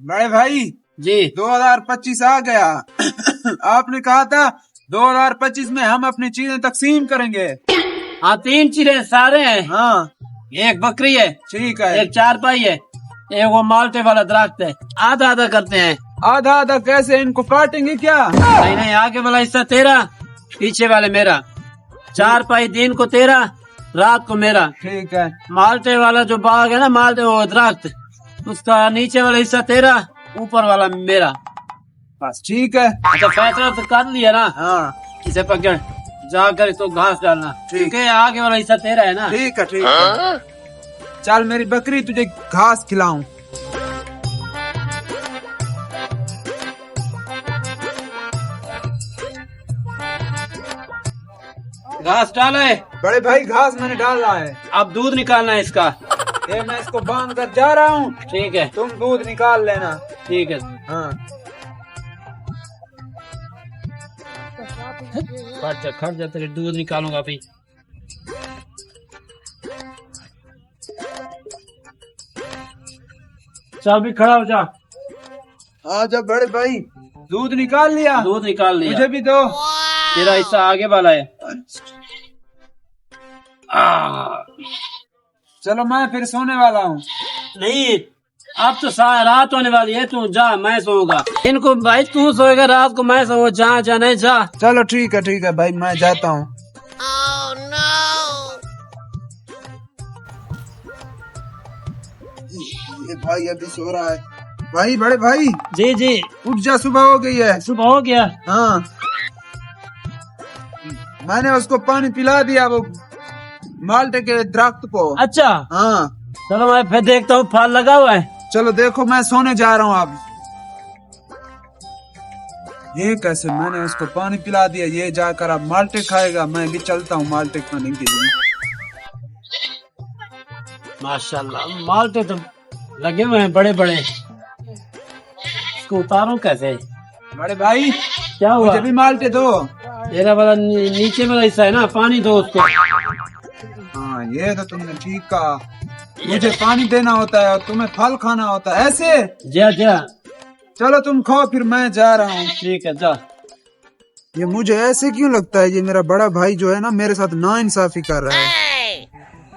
बड़े भाई जी 2025 आ गया। आपने कहा था 2025 में हम अपनी चीजें तकसीम करेंगे। हाँ, 3 चीजें सारे हैं। हाँ एक बकरी है, ठीक है। एक चारपाई है, एक वो माल्टे वाला दरख्त है। आधा आधा करते हैं। आधा आधा कैसे, इनको काटेंगे क्या? नहीं नहीं, आगे वाला हिस्सा तेरा, पीछे वाले मेरा। चारपाई दिन को तेरा, रात को मेरा। ठीक है। माल्टे वाला जो बाग है ना, माल्टे वो दरख्त, उसका नीचे वाला हिस्सा तेरा, ऊपर वाला मेरा। बस ठीक है। अच्छा, फैसला तो कर लिया ना? हाँ इसे पकड़, जाकर इसको घास डालना। ठीक है, आगे वाला हिस्सा तेरा है ना? ठीक है ठीक है। चल मेरी बकरी तुझे घास खिलाऊं। घास डाला है। बड़े भाई घास मैंने डाला है। अब दूध निकालना है इसका। ये मैं इसको बांध कर जा रहा हूँ, ठीक है, तुम दूध निकाल लेना। ठीक है। हाँ खड़ जा तेरे दूध निकालूंगा अभी। चल भी खड़ा हो जा। आजा बड़े भाई, दूध निकाल लिया। दूध निकाल लिया। मुझे भी दो। तेरा हिस्सा आगे वाला है। चलो मैं फिर सोने वाला हूँ। नहीं, अब तो रात होने वाली है, तू जा, मैं सोऊंगा। इनको भाई तू सोएगा, रात को मैं सो। जा नहीं जा। चलो ठीक है भाई, मैं जाता हूँ। ये भाई अभी सो रहा है। भाई बड़े भाई। जी जी, उठ जा, सुबह हो गई है। सुबह हो गया। हाँ मैंने उसको पानी पिला दिया, वो माल्टे के दरख्त को। अच्छा, हाँ चलो मैं फिर देखता हूँ, फल लगा हुआ है। चलो देखो, मैं सोने जा रहा हूँ अब। ये कैसे, मैंने उसको पानी पिला दिया, ये जाकर अब माल्टे खाएगा। मैं भी चलता हूँ माल्टे खाने के लिए। माशाल्लाह, माल्टे तो लगे हुए हैं बड़े बड़े। इसको उतारूं कैसे? बड़े भाई क्या हुआ? मुझे भी माल्टे दो। तेरा वाला नीचे वाला हिस्सा है ना, पानी दो उसको। हाँ ये तो तुमने ठीक कहा, मुझे पानी देना होता है और तुम्हें फल खाना होता है, ऐसे। जा जा, चलो तुम खाओ, फिर मैं जा रहा हूँ। ठीक है, जा। ये मुझे ऐसे क्यों लगता है, ये मेरा बड़ा भाई जो है ना, मेरे साथ नाइंसाफी कर रहा है।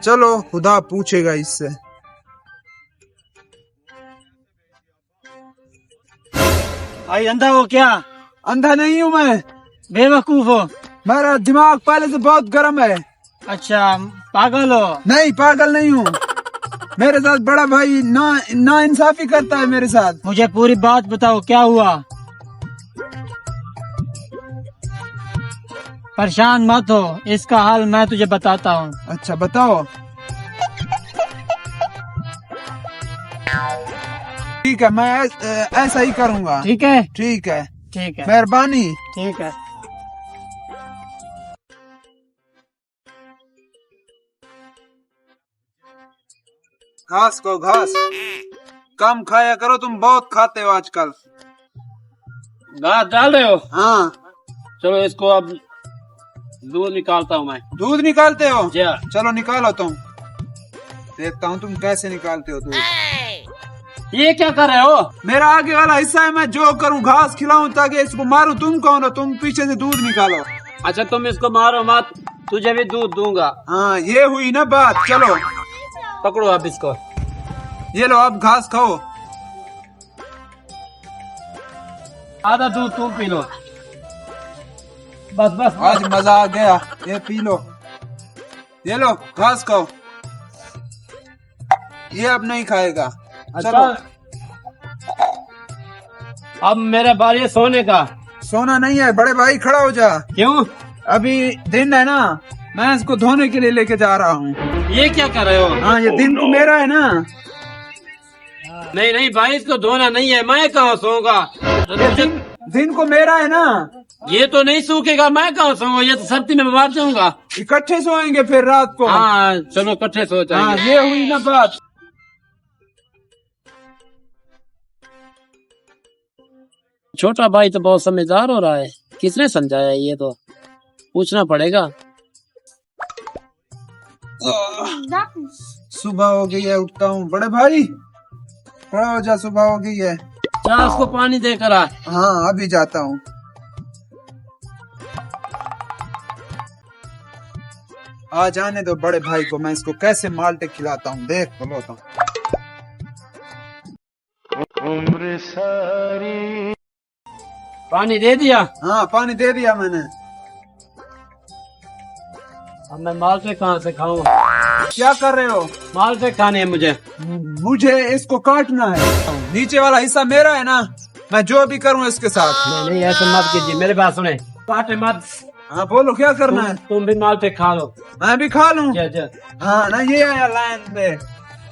चलो खुदा पूछेगा इससे। भाई अंधा हो क्या? अंधा नहीं हूँ मैं, बेवकूफ हो। मेरा दिमाग पहले से बहुत गर्म है। अच्छा, पागल हो? नहीं पागल नहीं हूँ, मेरे साथ बड़ा भाई ना इंसाफी करता है मेरे साथ। मुझे पूरी बात बताओ, क्या हुआ? परेशान मत हो, इसका हाल मैं तुझे बताता हूँ। अच्छा बताओ। ठीक है, मैं ऐसा ही करूँगा। ठीक है, ठीक है, ठीक है, मेहरबानी। ठीक है। घास को घास कम खाया करो, तुम बहुत खाते हो आजकल। घास डाल रहे हो? हाँ चलो इसको अब दूध निकालता हूँ मैं। दूध निकालते हो? जा। चलो निकालो तुम, देखता हूँ तुम कैसे निकालते हो दूध। ये क्या कर रहे हो? मेरा आगे वाला हिस्सा है, मैं जो करूँ घास खिलाऊं ताकि इसको मारूं। तुम कौन हो? तुम पीछे से दूध निकालो। अच्छा, तुम इसको मारो मत, तुझे भी दूध दूंगा। हाँ ये हुई ना बात। चलो पकड़ो अब इसको। ये लो, अब घास खाओ। आधा दूध तुम पी लो। बस बस, आज मजा आ गया, ये पी लो। ये लो घास खाओ। ये अब नहीं खाएगा। अच्छा, अब मेरा बारी है सोने का। सोना नहीं है बड़े भाई, खड़ा हो जा। क्यों? अभी दिन है ना, मैं इसको धोने के लिए लेके जा रहा हूँ। ये क्या कर रहे हो? हाँ ये दिन तो मेरा है ना। नहीं नहीं भाई, इसको धोना नहीं है, मैं कहाँ सोऊंगा? दिन को मेरा है ना। ये तो नहीं सूखेगा, मैं कहाँ सोऊंगा? ये तो सर्दी में मर जाऊंगा। इकट्ठे सोएंगे फिर रात को। हाँ चलो, इकट्ठे सो हाँ जाएंगे। ये हुई ना बात। छोटा भाई तो बहुत समझदार हो रहा है, किसने समझाया? ये तो पूछना पड़ेगा। सुबह हो गई है, उठता हूँ। बड़े भाई खड़ा हो जा, सुबह हो गई है। जा उसको पानी देकर आ। हाँ अभी जाता हूँ। आ जाने दो बड़े भाई को, मैं इसको कैसे माल्टे खिलाता हूँ, देख बोलो तो। उम्र सारी। पानी दे दिया? हाँ पानी दे दिया मैंने। अब मैं माल्टे कहाँ से खाऊं? क्या कर रहे हो? माल्टे खाने हैं मुझे। मुझे इसको काटना है, नीचे वाला हिस्सा मेरा है ना, मैं जो भी करूँ इसके साथ। नहीं नहीं ऐसे मत कीजिए, मेरे बात सुने, काटे मत। हाँ बोलो क्या करना है? तुम भी माल्टे खा लो। मैं भी खा लूं? जा जा। हाँ ना, ये आया लाइन पे,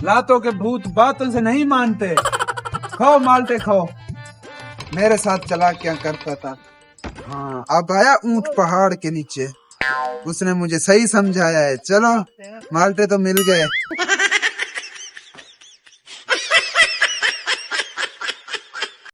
लातों के भूत बातों से नहीं मानते। खाओ माल्टे खाओ। मेरे साथ चला क्या करता था। हाँ अब आया ऊंट पहाड़ के नीचे, उसने मुझे सही समझाया है। चलो माल्टे तो मिल गए।